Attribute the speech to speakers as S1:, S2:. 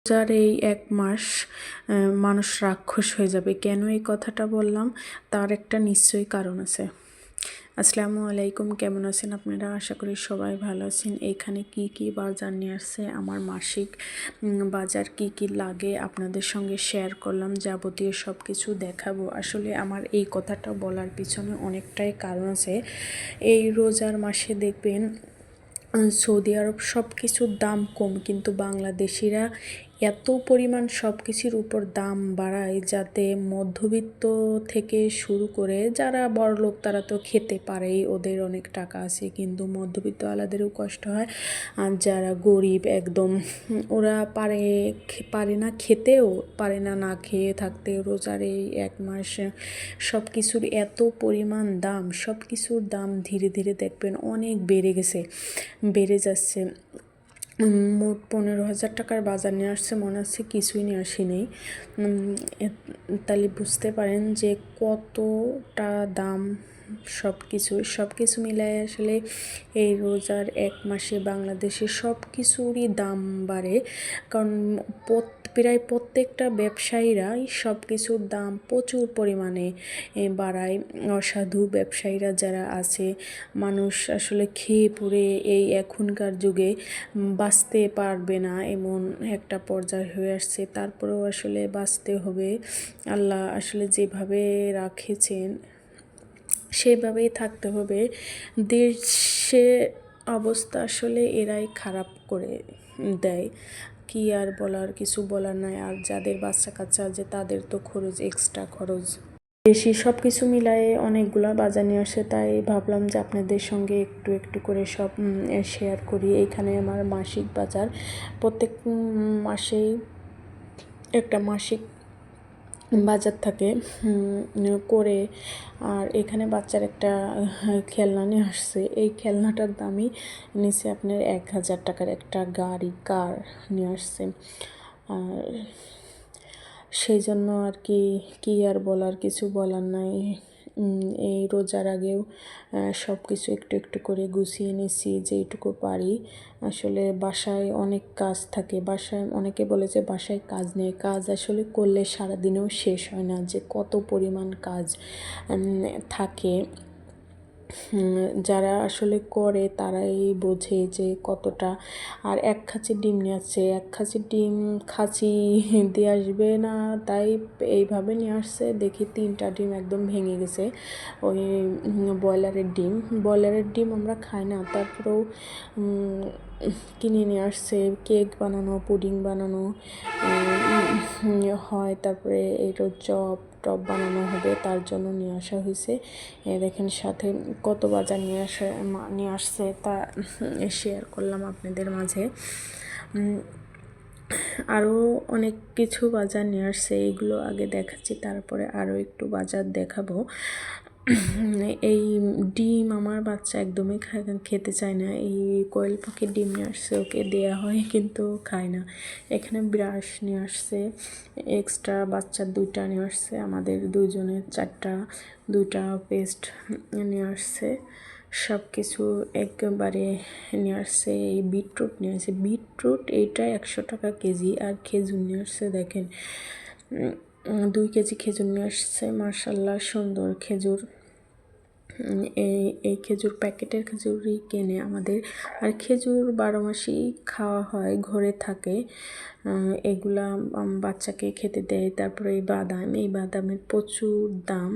S1: রোজার এই 1 মাস মানুষ রাক্ষস হয়ে যাবে। কেন এই কথাটা বললাম? তার একটা নিশ্চয়ই কারণ আছে। আসসালামু আলাইকুম, কেমন আছেন আপনারা? আশা করি সবাই ভালো আছেন। এখানে কি কি বাজার নিয়ে আসছে, আমার মাসিক বাজার কি কি লাগে আপনাদের সঙ্গে শেয়ার করলাম। যাবতীয় সব কিছু দেখাবো। আসলে আমার এই কথাটা বলার পিছনে অনেকটাই কারণ আছে। এই রোজার মাসে দেখবেন সৌদি আরব সব কিছুর দাম কম, কিন্তু বাংলাদেশিরা এত পরিমাণ সব কিছুর উপর দাম বাড়ায় যাতে মধ্যবিত্ত থেকে শুরু করে যারা বড়লোক তারা তো খেতে পারেই, ওদের অনেক টাকা আছে, কিন্তু মধ্যবিত্ত আলাদেরও কষ্ট হয়। আর যারা গরিব একদম ওরা পারে না, খেতেও পারে না, না খেয়ে থাকতে। রোজার এই 1 মাস সব কিছুর এত পরিমাণ দাম, সব কিছুর দাম ধীরে ধীরে দেখবেন অনেক বেড়ে যাচ্ছে। মোট 15,000 টাকার বাজার নিয়ে আসছে, মনে হচ্ছে কিছুই নিয়ে আসিনি। তাহলে বুঝতে পারেন যে কতটা দাম সব কিছু মিলায়। আসলে এই রোজার 1 মাসে বাংলাদেশে সব কিছুরই দাম বাড়ে, কারণ প্রায় প্রত্যেকটা ব্যবসায়ীরাই সব কিছুর দাম প্রচুর পরিমাণে বাড়ায়। অসাধু ব্যবসায়ীরা যারা আছে, মানুষ আসলে খেয়ে পড়ে এই এখনকার যুগে বাঁচতে পারবে না এমন একটা পর্যায় হয়ে আসছে। তারপরেও আসলে বাঁচতে হবে। আল্লাহ আসলে যেভাবে রাখেছেন সেভাবেই থাকতে হবে। দেশে অবস্থা আসলে এরাই খারাপ করে দেয়, কি আর বলার, কিছু বলার নাই। আর যাদের বাচ্চা কাচ্চা আছে তাদের তো খরচ, এক্সট্রা খরচ বেশি। সব কিছু মিলায়ে অনেকগুলো বাজার নিয়ে আসে, তাই ভাবলাম যে আপনাদের সঙ্গে একটু একটু করে সব শেয়ার করি। এইখানে আমার মাসিক বাজার, প্রত্যেক মাসেই একটা মাসিক বাজার থাকে করে। আর এখানে বাচ্চার একটা খেলনা নিয়ে আসছে। এই খেলনাটার দামই নিচে আপনার 1,000 টাকার একটা কার নিয়ে আসছে। আর সেই জন্য আর কি আর বলার, কিছু বলার নাই। এই রোজার আগেও সব কিছু একটু একটু করে গুছিয়ে নিছি যেইটুকু পারি। আসলে বাসায় অনেক কাজ থাকে, বাসায় অনেকে বলে যে বাসায় কাজ নেই, কাজ আসলে করলে সারাদিনেও শেষ হয় না, যে কত পরিমাণ কাজ থাকে। যারা আসলে করে তারাই বোঝে যে কতটা। আর 1 খাঁচি ডিম নিয়ে আসছে, 1 খাঁচি ডিম খাঁচি দিয়ে আসবে না, তাই এইভাবে নিয়ে আসছে। দেখি 3টা ডিম একদম ভেঙে গেছে। ওই ব্রয়লারের ডিম আমরা খাই না, তারপরেও কিনে নিয়ে আসছে। কেক বানানো, পুডিং বানানো হয়, তারপরে এরও টপ বানানো হবে, তার জন্য নিয়ে আসা হয়েছে। দেখেন সাথে কত বাজার নিয়ে আসছে তা শেয়ার করলাম আপনাদের মাঝে। আরও অনেক কিছু বাজার নিয়ে আসছে, এইগুলো আগে দেখাচ্ছি, তারপরে আরও একটু বাজার দেখাবো। এই ডিম আমার বাচ্চা একদমই খেতে চায় না। এই কোয়েল পাখির ডিম নিয়ে আসছে, ওকে দেওয়া হয় কিন্তু খায় না। এখানে ব্রাশ নিয়ে আসছে এক্সট্রা, বাচ্চার 2টা নিয়ে আসছে, আমাদের 2জনের 4টা, 2টা পেস্ট নিয়ে আসছে। সব কিছু একেবারে নিয়ে আসছে। এই বিটরুট নিয়ে আসছে, বিটরুট এইটা 100 টাকা কেজি। আর খেজুর নিয়ে আসছে, দেখেন 2 কেজি খেজুর নিয়ে আসছে। মাশাল্লাহ সুন্দর খেজুর। এই খেজুর প্যাকেটের খেজুরই কেনে আমাদের। আর খেজুর 12 মাসই খাওয়া হয়, ঘরে থাকে। এগুলা বাচ্চাকে খেতে দেয়। তারপরে এই বাদামের প্রচুর দাম।